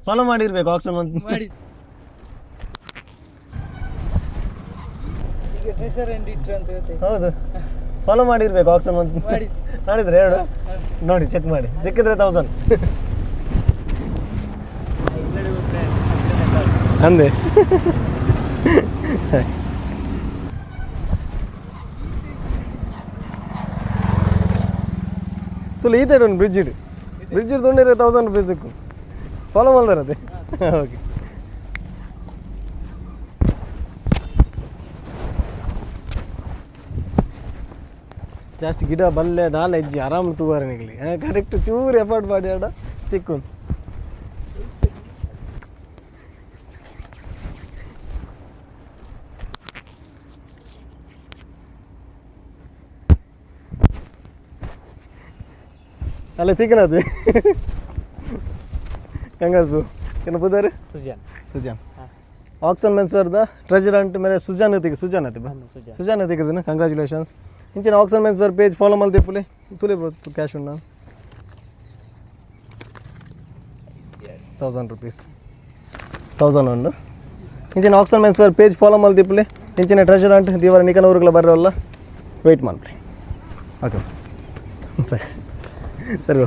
Follow ಮಾಡಿರ್ಬೇಕು action ಮಾಡಿ ಈಗ ಟ್ರೆಷರ್ ಅಂಡ್ ಇಟ್ರು ಅಂತ ಹೇಳ್ತೇವೆ. ಹೌದು ಫಾಲೋ ಮಾಡಿರ್ಬೇಕು ಆಕ್ಷನ್ ಮಾಡಿ ಮಾಡಿದ್ರೆ ಹೇಳು ನೋಡಿ ಚೆಕ್ ಮಾಡಿ ಸಿಕ್ಕಿದ್ರೆ 1000 ಅಂದೆ ತುಳು ಈ ತೈಡ್ ಒಂದು ಬ್ರಿಡ್ಜ್ ಇಡು ಬ್ರಿಡ್ಜ್ ತೊಗೊಂಡಿದ್ರೆ 1000 ರೂಪಾಯಿ ಸಿಕ್ಕು ಫಾಲೋ ಮಾಡ್ದಾರದೆ ಓಕೆ ಜಾಸ್ತಿ ಗಿಡ ಬಲ್ಲೆ ದಾಲ ಹೆಜ್ಜೆ ಆರಾಮ್ ತೂಗಾರ ನಿಗಲಿ ಕರೆಕ್ಟ್ ಚೂರು ಎಫರ್ಟ್ ಮಾಡಿ ಆಡ ಸಿಕ್ಕು ಅಲ್ಲ ತಿಕ್ಕನದು ಹೆಂಗದು ಏನು ಬುದಾರೆ ಸುಜಾನ್ ಆಕ್ಸನ್ ಮೆನ್ಸ್ವರ್ದ ಟ್ರೆಜರಂಟ್ ಮೇಲೆ ಸುಜಾನ್ ಸುಜಾನ್ ತೆಗೆದಿನ ಕಂಗ್ರ್ಯಾಚುಲೇಷನ್ಸ್ ಇಂಚಿನ ಆಕ್ಸನ್ ಮೆನ್ಸ್ವರ್ ಪೇಜ್ ಫಾಲೋ ಮಲ್ತಿ ಪುಲಿ ತುಲಿ ಕ್ಯಾಶ್ ಉಂಡ 1000 ರೂಪೀಸ್ 1000 ಉಂಡು ಇಂಚಿನ ಆಕ್ಸನ್ ಮೆನ್ಸ್ವರ್ ಪೇಜ್ ಫಾಲೋ ಮಲ್ತಿ ಪುಲಿ ಇಂಚಿನ ಟ್ರೆಜರಂಟ್ ದಿವರ ನಿಕನೂರುಗಳ ಬರ್ರವಲ್ಲ ವೆಯ್ಟ್ ಮಾಡ್ರಿ ಓಕೆ ಸರಿ ಸರಿ